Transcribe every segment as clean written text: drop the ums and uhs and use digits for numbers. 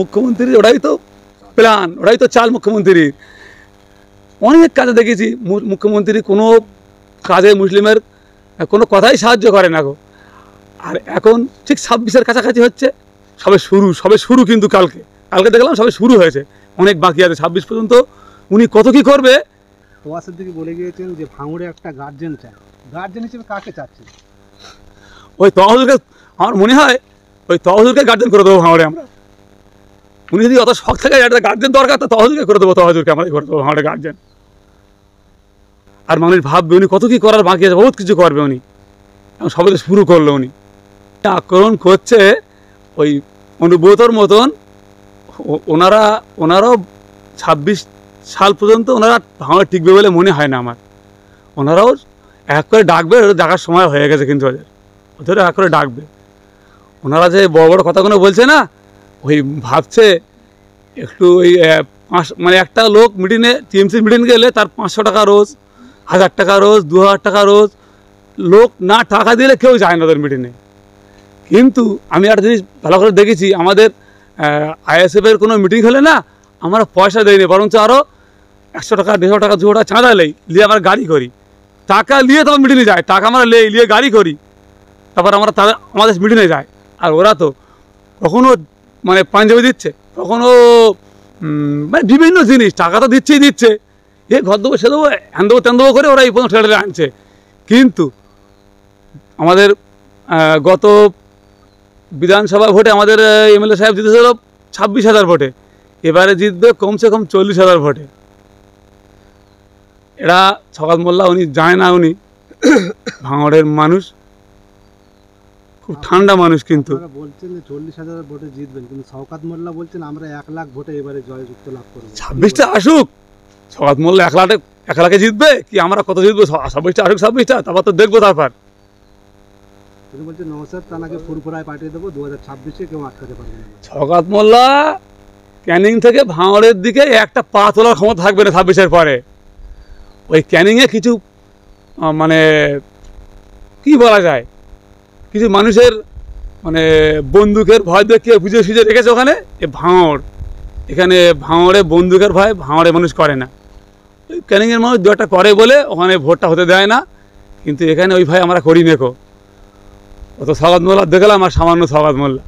মুখ্যমন্ত্রীর ওটাই তো প্ল্যান, ওটাই তো চাল মুখ্যমন্ত্রীর। অনেক কাজে দেখেছি মুখ্যমন্ত্রী কোনো কাজে মুসলিমের কোনো কথাই সাহায্য করে না গো। আর এখন ঠিক 26-এর কাছাকাছি হচ্ছে, সবে শুরু কিন্তু কালকে দেখলাম সবে শুরু হয়েছে, অনেক বাকি আছে 26 পর্যন্ত। উনি কত কি করবে। তোয়াসের দিকে বলে গিয়েছেন যে ভাঙড়ে একটা গার্জেন চায়, গার্জেন হিসেবে কাকে চাচ্ছেন? ওই তহজুলকে, আমার মনে হয় ওই তহজুলকে গার্জেন করে দেবো ভাঙড়ে আমরা। উনি যদি অত শখ থাকে একটা গার্জেন দরকার, তো তহজুলকে করে দেবো, তহজুলকে আমরা করে দেবো ভাঙড়ে গার্জেন। আর মানুষ ভাববে উনি কত কি করার বাকি আছে, বহুত কিছু করবে উনি, এবং সবে তো শুরু করলো উনি। আক্রমণ করছে ওই অনুব্রতর মতন। ওনারাও 26 সাল পর্যন্ত ওনারা ভাঙড়ে টিকবে বলে মনে হয় না আমার। ওনারাও এক করে ডাকবে, ডাকার সময় হয়ে গেছে কিন্তু ওদের এক করে ডাকবে। ওনারা যে বড় বড় কথাগুলো বলছে না, ওই ভাবছে একটু ওই মানে একটা লোক মিটিংয়ে, টিএমসি মিটিং গেলে তার 500 টাকা রোজ, 1000 টাকা রোজ, 2000 টাকা রোজ। লোক না টাকা দিলে কেউ যায় না ওদের মিটিংয়ে। কিন্তু আমি একটা জিনিস ভালো করে দেখেছি, আমাদের আইএসএফের কোনো মিটিং হলে না আমরা পয়সা দিইনি, বরঞ্চ আরও 100 টাকা, 150 টাকা, 200 টাকা চাঁদা নেই, নিয়ে আমরা গাড়ি করি, টাকা নিয়ে তখন মিটিংয়ে যায়, টাকা আমরা নিয়ে গাড়ি করি, তারপর আমরা আমাদের মিটিংয়ে যায়। আর ওরা তো কখনো মানে পাঞ্জাবি দিচ্ছে, কখনো মানে বিভিন্ন জিনিস, টাকা তো দিচ্ছে, এ ঘর দেবো, সে দেবো, হ্যান দেবো, তেন দেবো করে ওরা এই পর্যন্ত ঠেলে আনছে। কিন্তু আমাদের গত বিধানসভা ভোটে আমাদের এমএলএ সাহেব জিতেছিল 26,000 ভোটে, এবারে জিতবে কমসে কম 40,000 ভোটে। এরা শওকত মোল্লা, উনি যায় না, উনি ভাঙড়ের মানুষ, খুব ঠান্ডা মানুষ। কিন্তু বলছেন যে 40,000 ভোটে জিতবেন, কিন্তু শওকত মোল্লা বলছেন আমরা 1 লাখ ভোটে এবারে জয়যুক্ত লাভ করব। 26টা আসুক, শওকত মোল্লা 1 লাখে জিতবে কি, আমরা কত জিতবো? 26টা আসুক, 26টা, তারপর তো দেখবো। তারপর তিনি বলছেন নওশাদ তানাকে ফুরফুরায় পাঠিয়ে দেবো, 2026-এ কেউ আটকাতে পারবে না। শওকত মোল্লা ক্যানিং থেকে ভাঙড়ের দিকে একটা পা তোলার ক্ষমতা থাকবে না 26-এর পরে। ওই ক্যানিংয়ে কিছু মানে কি বলা যায়, কিছু মানুষের মানে বন্দুকের ভয় দেখিয়ে বুঝে সুঝে রেখেছে ওখানে। এখানে ভাঙড়ে বন্দুকের ভয় ভাঙড়ে মানুষ করে না, ওই ক্যানিংয়ের মানুষ 2-একটা করে বলে ওখানে ভোটটা হতে দেয় না। কিন্তু এখানে ওই ভয় আমরা করি নেকো। অত শওকত মোল্লা দেখলাম, আর সামান্য শওকত মোল্লা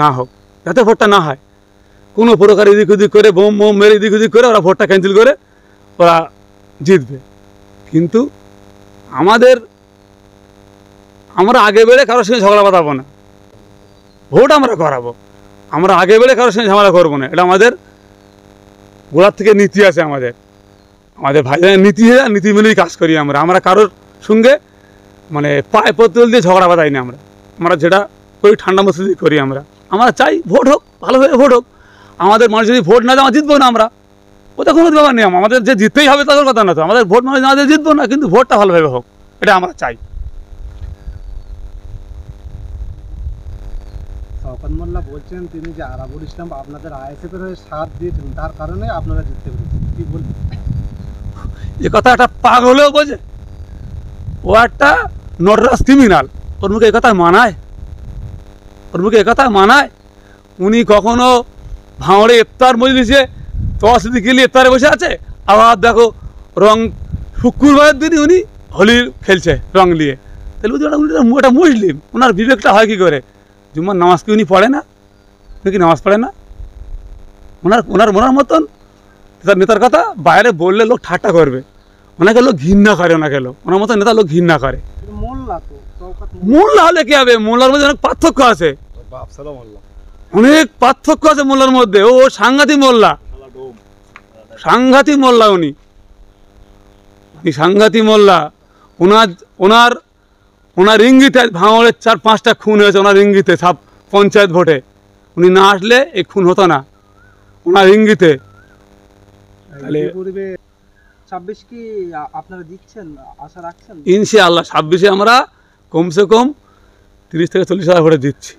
না হোক, যাতে ভোটটা না হয়, কোনো প্রকার এদিক ওদিক করে বোম মেরে এদিক ওদিক করে ওরা ভোটটা ক্যান্সেল করে ওরা জিতবে। কিন্তু আমরা আগে বেড়ে কারোর সঙ্গে ঝগড়া বাঁধাবো না, ভোট আমরা করাবো, আমরা আগে বেড়ে কারোর সঙ্গে ঝামেলা করবো না। এটা আমাদের গোড়ার থেকে নীতি আছে, আমাদের ভাইজানের নীতি, নীতি মেনেই কাজ করি আমরা কারোর সঙ্গে মানে পায়ে পত্তল দিয়ে ঝগড়া বাঁধাই না। আমরা যেটা করি ঠান্ডা মস্তিষ্কে করি। আমরা চাই ভোট হোক, ভালোভাবে ভোট হোক। আমাদের মানুষ যদি ভোট না দেয় আমরা জিতবো না, ওটা কোনো ব্যাপার নেই। আমাদের যে জিততেই হবে তাদের কথা না, তো আমাদের ভোট মানুষ না দিয়ে জিতবো না, কিন্তু ভোটটা ভালোভাবে হোক, এটা আমরা চাই। শওকত মোল্লা বলছেন তিনি যে আরাবুল ইসলাম আপনাদের আইএসএফের হয়ে সাথ দিয়েছেন, তার কারণে আপনারা জিততে পেরেছেন, কি বলবেন? এ কথা একটা পাগলেও বোঝে, ও একটা নটরাজ ক্রিমিনাল, ওর মুখে একথা মানায়? উনি কখনো ভাঙড়ে ইফতার মজলিসে তসদি গেলে ইফতারে বসে আছে, আবার দেখো শুক্রবারের দিনই উনি হোলি খেলছে রং নিয়ে। তাহলে ওটা মুসলিম, ওনার বিবেকটা হয় কী করে? জুম্মার নামাজ কি উনি পড়ে না? উনি কি নামাজ পড়ে না? ওনার মতন নেতার কথা বাইরে বললে লোক ঠাট্টা করবে, ওনাকে লোক ঘৃণা করে, ওনার মতন নেতা লোক ঘৃণা করে। মোল্লা হলে কি হবে? মোল্লার মধ্যে অনেক পার্থক্য আছে, মোল্লার মধ্যে। ও সাংঘাতিক মোল্লা, উনি সাংঘাতিক মোল্লা। ওনার ইঙ্গিতে ভাঙড়ের 4-5টা খুন হয়েছে, ওনার ইঙ্গিতে, সব পঞ্চায়েত ভোটে। উনি না আসলে এই খুন হতো না, ওনার ইঙ্গিতে। তাহলে 26 কি আপনারা দিচ্ছেন, আশা রাখছেন? ইনশাআল্লাহ 26-এ আমরা কমসে কম 30 থেকে 40 হাজার ভোটে দিচ্ছি।